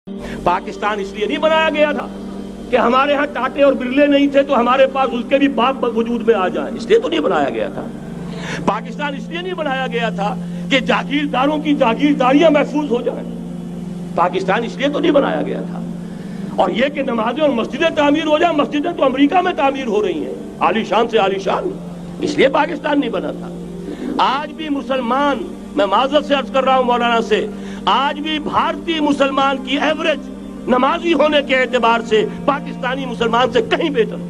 پاکستان اس لیے نہیں بنایا گیا تھا کہ ہمارے ہاں ٹاٹے اور برلے نہیں تھے تو ہمارے پاس اس کے بھی باپ وجود میں آ جائیں، اس لیے تو نہیں بنایا گیا تھا۔ پاکستان اس لیے نہیں بنایا گیا تھا کہ جاگیرداروں کی جاگیرداریاں محفوظ ہو جائیں، پاکستان اس لیے تو نہیں بنایا گیا تھا۔ اور یہ کہ نمازیں اور مسجدیں تعمیر ہو جائیں، مسجدیں تو امریکہ میں تعمیر ہو رہی ہیں، عالی شان سے عالی شان، اس لیے پاکستان نہیں بنا تھا۔ آج بھی مسلمان، میں معذرت سے عرض کر رہا ہوں مولانا سے، آج بھی بھارتی مسلمان کی ایوریج نمازی ہونے کے اعتبار سے پاکستانی مسلمان سے کہیں بہتر۔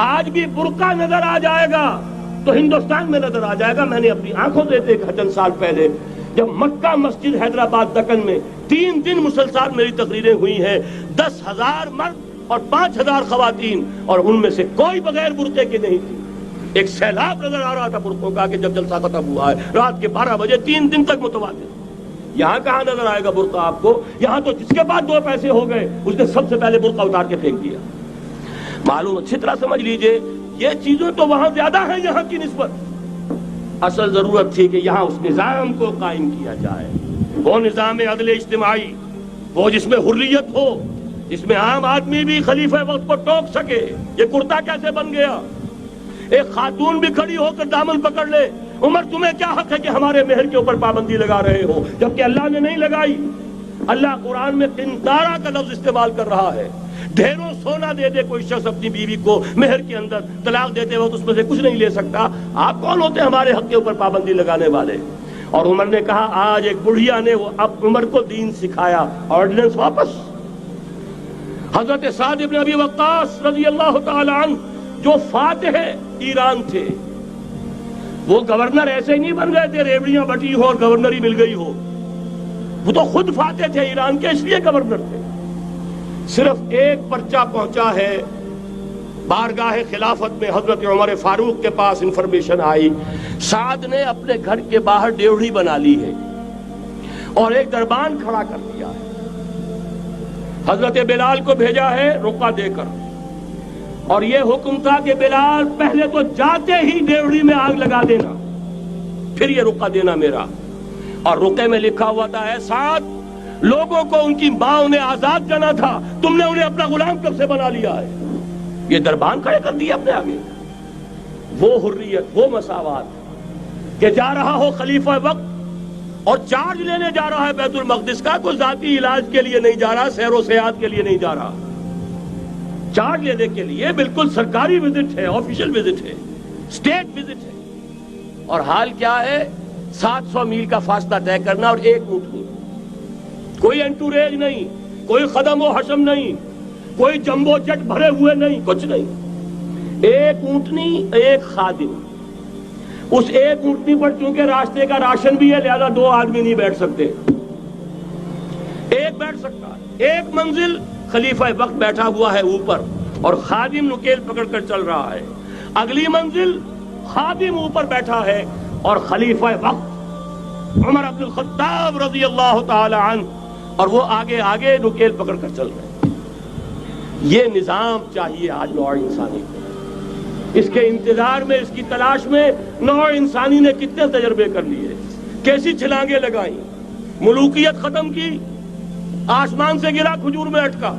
آج بھی برقع نظر آ جائے گا تو ہندوستان میں نظر آ جائے گا۔ میں نے اپنی آنکھوں سے دیکھا چند سال پہلے، جب مکہ مسجد حیدرآباد دکن میں 3 دن مسلسل میری تقریریں ہوئی ہیں، 10,000 مرد اور 5,000 خواتین، اور ان میں سے کوئی بغیر برقعے کے نہیں تھی۔ ایک سیلاب نظر آ رہا تھا برقعوں کا کہ جب جلسہ ختم ہوا ہے رات کے 12 بجے 3 دن تک متواتر۔ یہاں کہاں نظر آئے گا برقع آپ کو؟ یہاں تو جس کے بعد 2 پیسے ہو گئے اس نے سب سے پہلے برقع اتار کے پھینک دیا۔ معلوم اچھی طرح سمجھ لیجئے، یہ چیزیں تو وہاں زیادہ ہیں یہاں کی نسبت۔ اصل ضرورت تھی کہ یہاں اس نظام کو قائم کیا جائے، وہ نظام عدل اجتماعی، وہ جس میں حریت ہو، جس میں عام آدمی بھی خلیفہ وقت کو ٹوک سکے۔ یہ کرتا کیسے بن گیا؟ ایک خاتون بھی کھڑی ہو کر دامن پکڑ لے، عمر تمہیں کیا حق ہے کہ ہمارے مہر کے اوپر پابندی لگا رہے ہو، جبکہ اللہ نے نہیں لگائی۔ اللہ قرآن میں قنطارہ کا لفظ استعمال کر رہا ہے۔ ڈھیروں سونا دے دے کوئی شخص اپنی بیوی کو مہر کے اندر، طلاق دیتے وقت اس میں سے کچھ نہیں لے سکتا، آپ کون ہوتے ہیں ہمارے حق کے اوپر پابندی لگانے والے؟ اور عمر نے کہا، آج ایک بڑھیا نے وہ اب عمر کو دین سکھایا، آرڈیننس واپس۔ حضرت سعد بن ابی وقاص رضی اللہ تعالی عنہ جو فاتح ایران تھے، وہ گورنر ایسے ہی نہیں بن گئے تھے ریوڑیاں بٹی ہو اور گورنر ہی مل گئی ہو، وہ تو خود فاتح تھے ایران کے، اس لیے گورنر تھے۔ صرف ایک پرچہ پہنچا ہے بارگاہ خلافت میں، حضرت عمر فاروق کے پاس انفارمیشن آئی، سعد نے اپنے گھر کے باہر ڈیوڑی بنا لی ہے اور ایک دربان کھڑا کر دیا ہے۔ حضرت بلال کو بھیجا ہے رقعہ دے کر، اور یہ حکم تھا کہ بلال پہلے تو جاتے ہی ڈیوڑی میں آگ لگا دینا، پھر یہ رقعہ دینا میرا۔ اور رقعے میں لکھا ہوا تھا، اے سعد، لوگوں کو ان کی ماں نے آزاد جانا تھا، تم نے انہیں اپنا غلام کب سے بنا لیا ہے؟ یہ دربان کھڑے کر دیا اپنے آگے۔ وہ حریت، وہ مساوات کہ جا رہا ہو خلیفہ وقت اور چارج لینے جا رہا ہے بیت المقدس کا، کوئی ذاتی علاج کے لیے نہیں جا رہا، سیر و سیاحت کے لیے نہیں جا رہا، چارج لینے کے لیے بالکل سرکاری وزٹ ہے، آفیشل وزٹ ہے، اسٹیٹ وزٹ ہے۔ اور حال کیا ہے؟ 700 میل کا فاصلہ طے کرنا اور ایک اونٹ نہیں، کوئی انٹوریج نہیں، کوئی خدم و حشم نہیں، کوئی جمبو جٹ بھرے ہوئے نہیں، کچھ نہیں، ایک اونٹنی، ایک خادم۔ اس ایک اونٹنی پر چونکہ راستے کا راشن بھی ہے لہذا 2 آدمی نہیں بیٹھ سکتے، ایک بیٹھ سکتا ہے۔ ایک منزل خلیفہ وقت بیٹھا ہوا ہے اوپر اور خادم نکیل پکڑ کر چل رہا ہے، اگلی منزل خادم اوپر بیٹھا ہے اور خلیفہ وقت عمر بن الخطاب رضی اللہ تعالی عنہ، اور وہ آگے آگے نکیل پکڑ کر چل رہے ہیں۔ یہ نظام چاہیے آج نوع انسانی کو۔ اس کے انتظار میں، اس کی تلاش میں نوع انسانی نے کتنے تجربے کر لیے، کیسی چھلانگیں لگائیں، ملوکیت ختم کی، آسمان سے گرا کھجور میں اٹکا،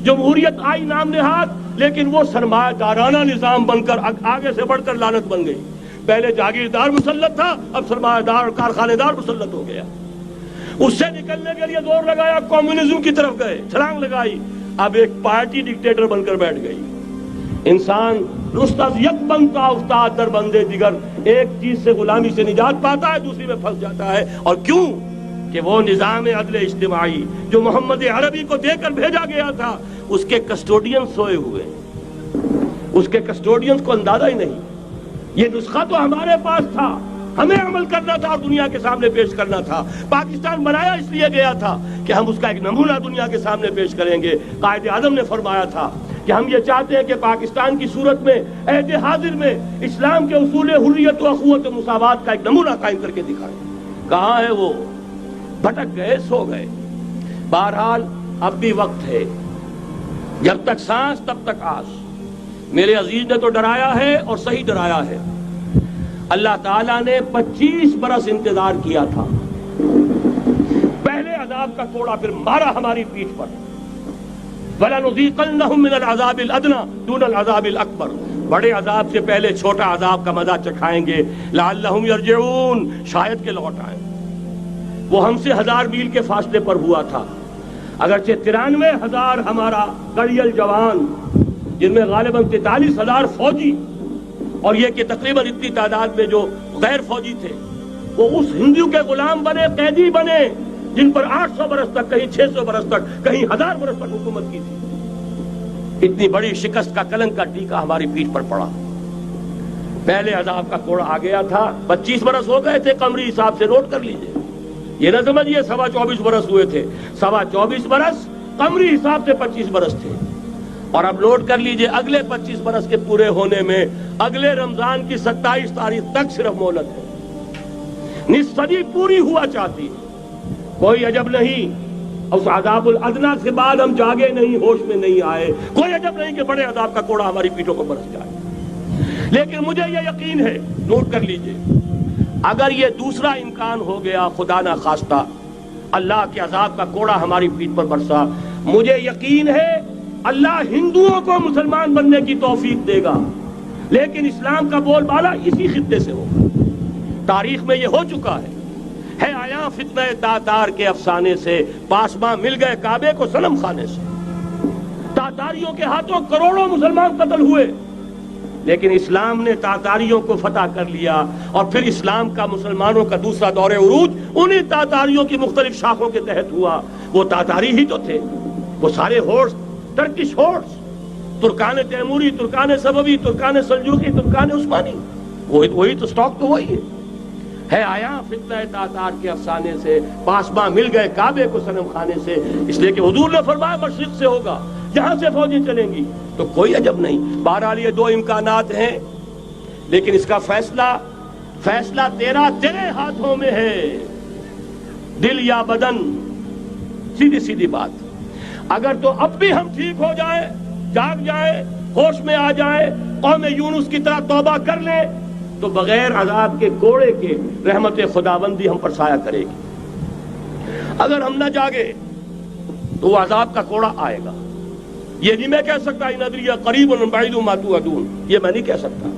جمہوریت آئی نام نہاد، لیکن وہ سرمایہ دارانہ نظام بن کر آگے سے بڑھ کر لعنت بن گئی۔ پہلے جاگیردار مسلط تھا، اب سرمایہ دار کارخانے دار مسلط ہو گیا۔ اس سے نکلنے کے لیے زور لگایا، کمیونزم کی طرف گئے، چھلانگ لگائی، اب ایک پارٹی ڈکٹیٹر بن کر بیٹھ گئی۔ انسان رست از یک بنتا افتاد در بندے دیگر، ایک چیز سے غلامی سے نجات پاتا ہے، دوسری میں پھنس جاتا ہے۔ اور کیوں؟ کہ وہ نظام عدل اجتماعی جو محمد عربی کو دے کر بھیجا گیا تھا، اس کے کسٹوڈین سوئے ہوئے، اس کے کسٹوڈینز کو اندازہ ہی نہیں۔ یہ نسخہ تو ہمارے پاس تھا، ہمیں عمل کرنا تھا اور دنیا کے سامنے پیش کرنا تھا۔ پاکستان بنایا اس لیے گیا تھا کہ ہم اس کا ایک نمونہ دنیا کے سامنے پیش کریں گے۔ قائد اعظم نے فرمایا تھا کہ ہم یہ چاہتے ہیں کہ پاکستان کی صورت میں عہد حاضر میں اسلام کے اصول حریت و اخوت و مساوات کا ایک نمونہ قائم کر کے دکھائیں۔ کہاں ہے وہ؟ بھٹک گئے، سو گئے۔ بہرحال اب بھی وقت ہے، جب تک سانس تب تک آس۔ میرے عزیز نے تو ڈرایا ہے اور صحیح ڈرایا ہے۔ اللہ تعالیٰ نے 25 برس انتظار کیا تھا، پہلے عذاب عذاب کا کوڑا پھر مارا ہماری پیٹھ پر. وَلَنُذِيقَنَّهُم مِّنَ الْعَذَابِ الْأَدْنَىٰ دُونَ الْعَذَابِ الْأَكْبَرِ. بڑے عذاب سے پہلے چھوٹا عذاب کا مزہ چکھائیں گے. لَعَلَّهُمْ يَرْجِعُونَ, شاید کہ لوٹ آئیں. وہ ہم سے 1000 میل کے فاصلے پر ہوا تھا, اگرچہ 93,000 ہمارا کڑیل جوان, جن میں غالباً 43,000 فوجی, اور یہ کہ تقریباً اتنی تعداد میں جو غیر فوجی تھے, وہ اس ہندو کے غلام بنے, قیدی بنے, جن پر 800 برس تک, کہیں 600 برس تک, کہیں 1000 برس تک حکومت کی تھی. اتنی بڑی شکست کا کلنک کا ٹیکا ہماری پیٹھ پر پڑا. پہلے عذاب کا کوڑا آ گیا تھا, 25 برس ہو گئے تھے قمری حساب سے, نوٹ کر لیجئے. یہ نہ سمجھیے 24.25 برس ہوئے تھے, 24.25 برس قمری حساب سے 25 برس تھے. اور اب نوٹ کر لیجئے اگلے 25 برس کے پورے ہونے میں اگلے رمضان کی 27 تاریخ تک صرف مہلت ہے. نصف صدی پوری ہوا چاہتی ہے. کوئی عجب نہیں اس عذاب الادنا کے بعد ہم جاگے نہیں, ہوش میں نہیں آئے. کوئی عجب نہیں کہ بڑے عذاب کا کوڑا ہماری پیٹھوں پر برس جائے. لیکن مجھے یہ یقین ہے, نوٹ کر لیجئے, اگر یہ دوسرا امکان ہو گیا, خدا نہ خواستہ اللہ کے عذاب کا کوڑا ہماری پیٹھ پر برسا, مجھے یقین ہے اللہ ہندوؤں کو مسلمان بننے کی توفیق دے گا. لیکن اسلام کا بول بالا اسی خطے سے ہوگا. تاریخ میں یہ ہو چکا ہے آیا فتنہ تاتار کے افسانے سے, پاسباں مل گئے کعبے کو صنم خانے سے. تاتاریوں کے ہاتھوں کروڑوں مسلمان قتل ہوئے, لیکن اسلام نے تاتاریوں کو فتح کر لیا. اور پھر اسلام کا مسلمانوں کا دوسرا دور عروج انہیں تاتاریوں کی مختلف شاخوں کے تحت ہوا. وہ تاتاری ہی تو تھے, وہ سارے ہورس, ٹرکش ہورس, ترکان تیموری, ترکان سبوی, ترکان سلجوقی, ترکان عثمانی, وہی تو سٹاک تو وہی ہے آیا فتنہ تاتار کے افسانے سے, پاسباں مل گئے کعبے کو صنم خانے سے. اس لیے کہ حضور نے فرمایا مشرق سے ہوگا, جہاں سے فوجیں چلیں گی. تو کوئی عجب نہیں. بہرحال یہ 2 امکانات ہیں, لیکن اس کا فیصلہ تیرے ہاتھوں میں ہے, دل یا بدن. سیدھی بات. اگر تو اب بھی ہم ٹھیک ہو جائیں, جاگ جائیں, ہوش میں آ جائیں, قوم یونس کی طرح توبہ کر لیں, تو بغیر عذاب کے کوڑے کے رحمت خداوندی ہم پر سایہ کرے گی. اگر ہم نہ جاگے تو وہ عذاب کا کوڑا آئے گا. یہ نہیں میں کہہ سکتا ان ادری قریب بعید ما توعدون, یہ میں نہیں کہہ سکتا,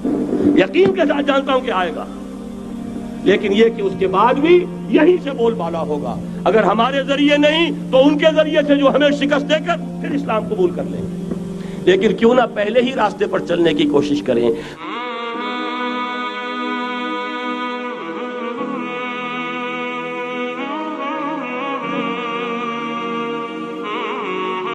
یقین کے ساتھ جانتا ہوں کہ آئے گا. لیکن یہ کہ اس کے بعد بھی یہیں سے بول بالا ہوگا. اگر ہمارے ذریعے نہیں تو ان کے ذریعے سے, جو ہمیں شکست دے کر پھر اسلام قبول کر لیں گے. لیکن کیوں نہ پہلے ہی راستے پر چلنے کی کوشش کریں.